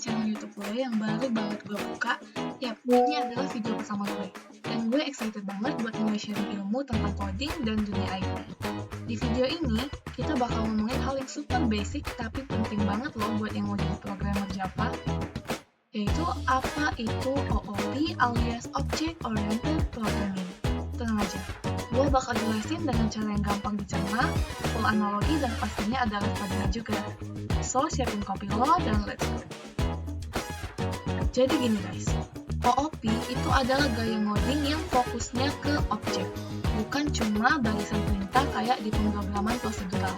channel YouTube gue yang baru banget gue buka. Yap, ini adalah video pertama gue. Dan gue excited banget buat nge-sharing ilmu tentang coding dan dunia IT. Di video ini, kita bakal ngomongin hal yang super basic tapi penting banget loh buat yang mau jadi programmer Java, yaitu apa itu OOP alias Object Oriented Programming. Tenang aja, gue bakal jelasin dengan cara yang gampang dicerna, full analogi, dan pastinya ada referensinya juga. So, siapin kopi lo dan let's go. Jadi gini guys, OOP itu adalah gaya ngoding yang fokusnya ke objek, bukan cuma barisan perintah kayak di pemrograman prosedural.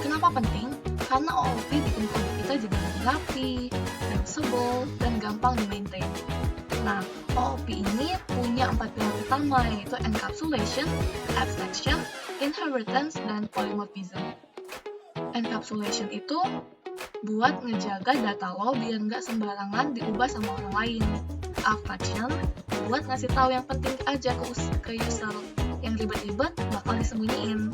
Kenapa penting? Karena OOP bikin kode kita jadi lebih rapi, reusable, dan gampang di-maintain. Nah, OOP ini punya 4 pilar utama, yaitu encapsulation, abstraction, inheritance, dan polymorphism. Encapsulation itu buat ngejaga data lo biar nggak sembarangan diubah sama orang lain. Abstraction buat ngasih tahu yang penting aja ke user, yang ribet-ribet bakal disembunyiin.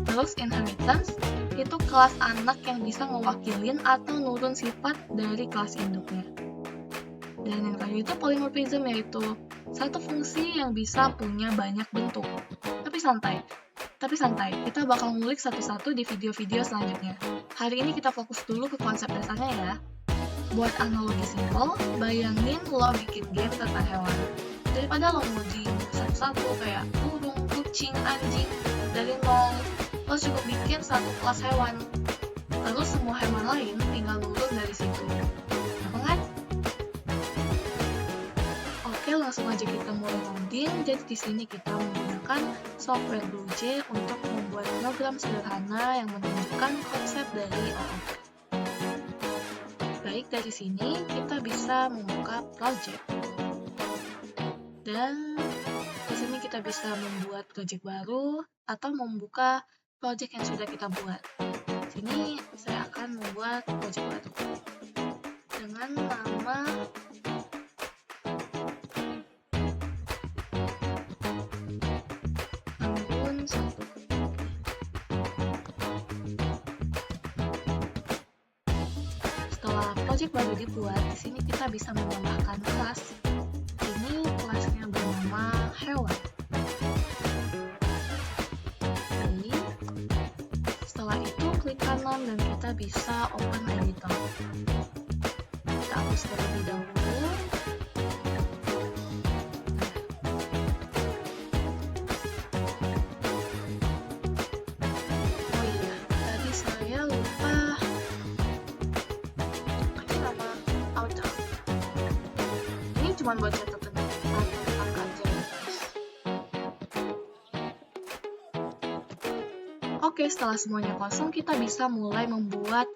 Terus inheritance itu kelas anak yang bisa ngewakilin atau nurun sifat dari kelas induknya. Dan yang terakhir itu polymorphism, yaitu satu fungsi yang bisa punya banyak bentuk. Tapi santai, kita bakal ngulik satu-satu di video-video selanjutnya. Hari ini kita fokus dulu ke konsep dasarnya ya. Buat analogi simple, bayangin lo bikin game tentang hewan. Daripada lo ngoding satu-satu kayak burung, kucing, anjing, dari nol, lo cukup bikin satu kelas hewan. Terus semua hewan lain tinggal nurun dari situ. Gampang kan? Oke, langsung aja kita mulai ngoding. Jadi di sini kita menggunakan software BlueJ untuk membuat program sederhana yang menunjukkan konsep dari OOP. Baik, dari sini kita bisa membuka project. Dan di sini kita bisa membuat project baru atau membuka project yang sudah kita buat. Di sini saya akan membuat project baru dengan nama Anggun 1. Setelah project baru dibuat, di sini kita bisa menambahkan kelas. Ini kelasnya bernama hewan. Oke. Setelah itu klik kanan dan kita bisa open editor. Kita hapus terlebih dahulu. Oh iya, tadi saya lupa kasih nama author. Ini cuma buat catatan angka aja ya guys. Oke, setelah semuanya kosong, kita bisa mulai membuat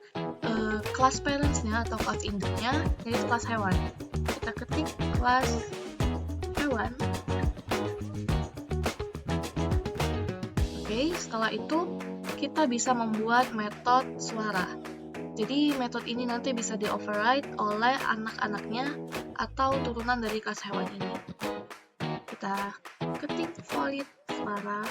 kelas parentsnya atau kelas induknya, yaitu kelas hewan. Kita ketik kelas hewan. Oke, setelah itu kita bisa membuat metode suara. Jadi metode ini nanti bisa di-override oleh anak-anaknya atau turunan dari kelas hewan ini. Kita ketik void suara.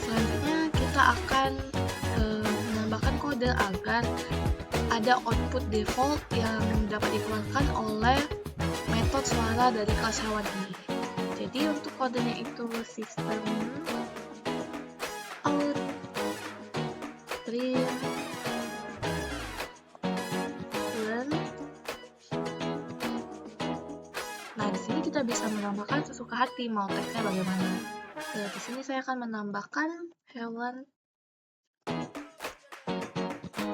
Selanjutnya kita akan menambahkan kode agar ada output default yang dapat dikeluarkan oleh metode suara dari kelas hewan ini. Jadi untuk kodenya itu system out print learn. Nah, di sini kita bisa menambahkan sesuka hati mau teksnya bagaimana. Di sini saya akan menambahkan hewan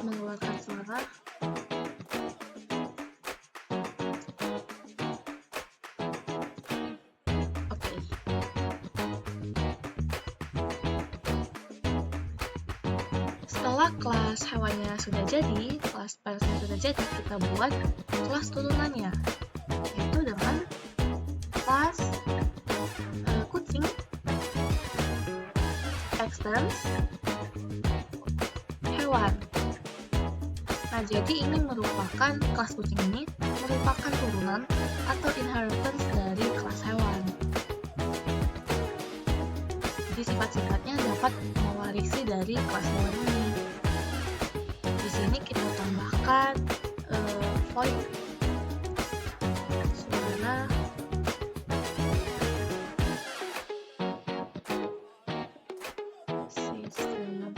mengeluarkan suara. Oke. Setelah kelas hewannya sudah jadi, kelas parentsnya sudah jadi, kita buat kelas turunannya, yaitu dengan kelas kucing extends hewan. Nah, jadi ini merupakan kelas kucing ini merupakan turunan atau inheritance dari kelas hewan. Jadi sifat-sifatnya dapat mewarisi dari kelas hewan ini. Di sini kita tambahkan void suara sistem.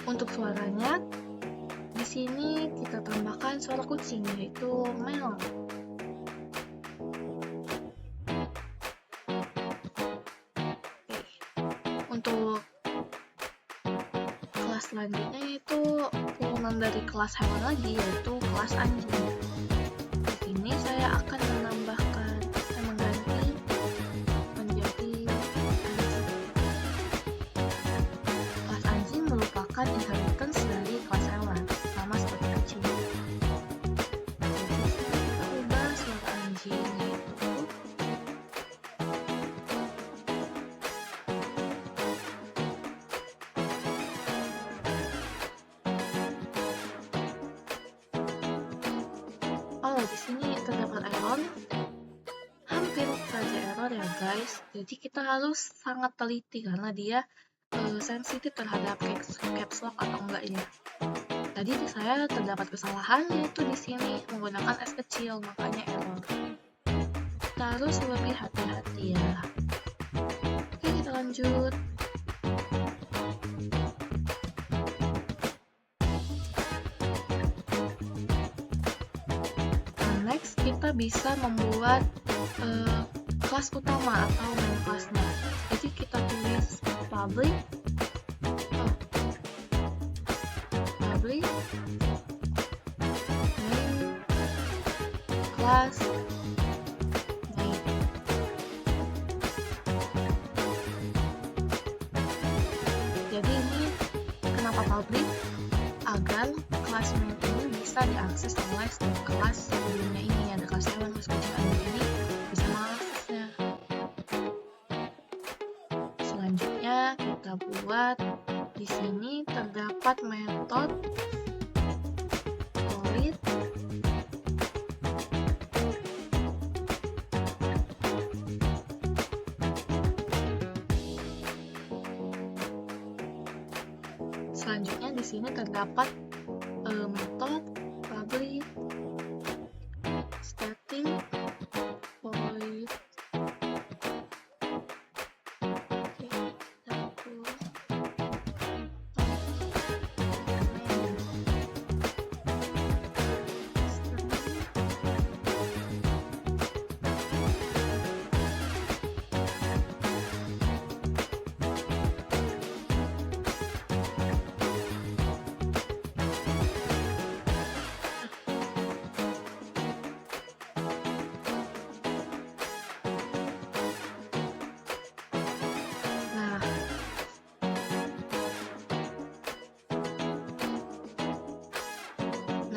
Untuk suaranya, di sini kita tambahkan suara kucing, yaitu meow. Untuk kelas selanjutnya itu turunan dari kelas hewan lagi, yaitu kelas anjing. Di sini saya akan mengganti menjadi anjing. Kelas anjing merupakan inheritance dari kelas hewan, sama seperti kucing. Jadi kita ubah suara anjing, yaitu di sini terdapat error. Hampir saja error ya guys. Jadi kita harus sangat teliti karena dia sensitif terhadap caps lock atau enggak ya. Tadi saya terdapat kesalahan, yaitu di sini menggunakan S kecil, makanya error. Kita harus lebih hati-hati ya. Oke, kita lanjut. Next, kita bisa membuat kelas utama atau main kelasnya. Jadi kita tulis public main class main. Jadi ini kenapa public? Agar kelas main ini bisa diakses oleh setiap kelas sebelumnya ini, ada kelas hewan, kelas kucing, anjing ini bisa mengaksesnya. Selanjutnya kita buat di sini terdapat metode void Selanjutnya di sini terdapat metode public starting void.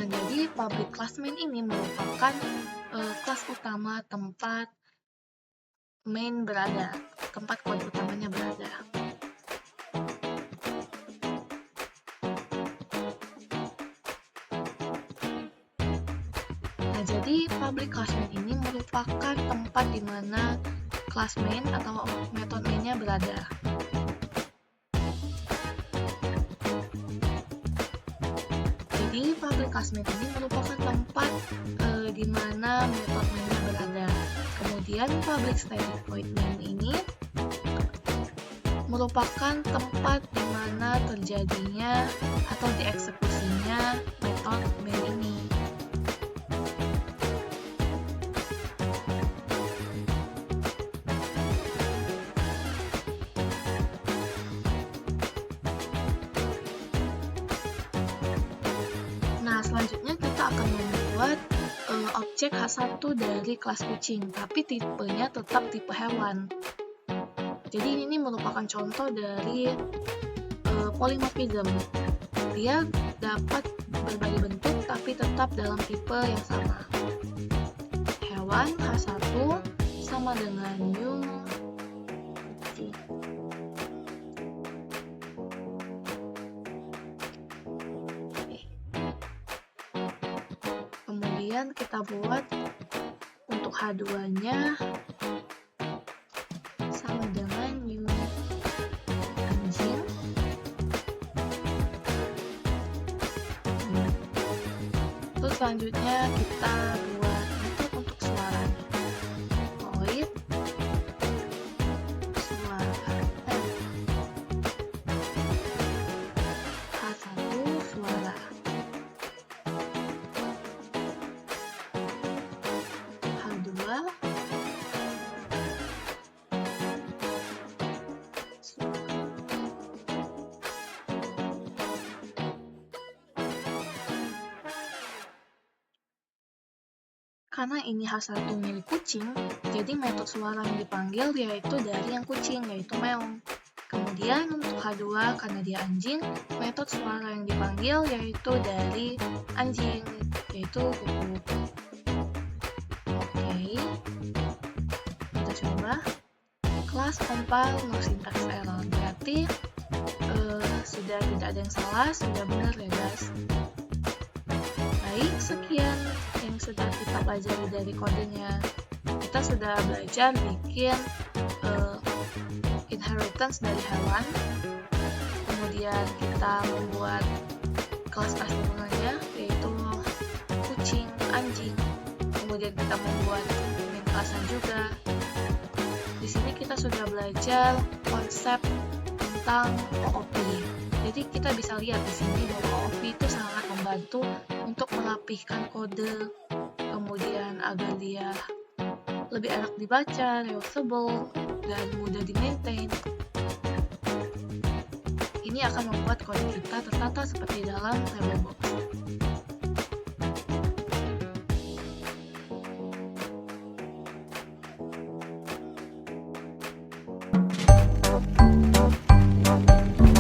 Jadi public class main ini merupakan kelas utama tempat main berada, tempat kode utamanya berada. Nah, jadi public class main ini merupakan tempat di mana class main atau metode mainnya berada. Jadi public class main ini merupakan tempat di mana metode mainnya berada. Kemudian public static void main ini merupakan tempat di mana terjadinya atau dieksekusinya metode main ini. Selanjutnya kita akan membuat objek H1 dari kelas kucing, tapi tipenya tetap tipe hewan. Jadi ini merupakan contoh dari polymorphism. Dia dapat berbagai bentuk tapi tetap dalam tipe yang sama. Hewan H1 sama dengan new. kita buat untuk H2-nya sama dengan new anjing. Terus selanjutnya kita buat metode untuk suara. Void suara H1 suara. H2 suara. Karena ini H1 milik kucing, jadi metode suara yang dipanggil yaitu dari yang kucing, yaitu meong. Kemudian untuk H2, karena dia anjing, metode suara yang dipanggil yaitu dari anjing, yaitu kuku. Oke, kita coba. Kelas compile no syntax error, berarti sudah tidak ada yang salah, sudah benar ya guys. Baik, sekian yang sudah kita pelajari dari kodenya. Kita sudah belajar bikin inheritance dari hewan, kemudian kita membuat kelas turunannya yaitu kucing, anjing, kemudian kita membuat main kelasan juga. Di sini kita sudah belajar konsep tentang OOP. Jadi kita bisa lihat di sini bahwa OOP itu sangat membantu untuk merapihkan kode, kemudian agar dia lebih enak dibaca, reusable, dan mudah di-maintain. Ini akan membuat kode kita tertata seperti dalam label box.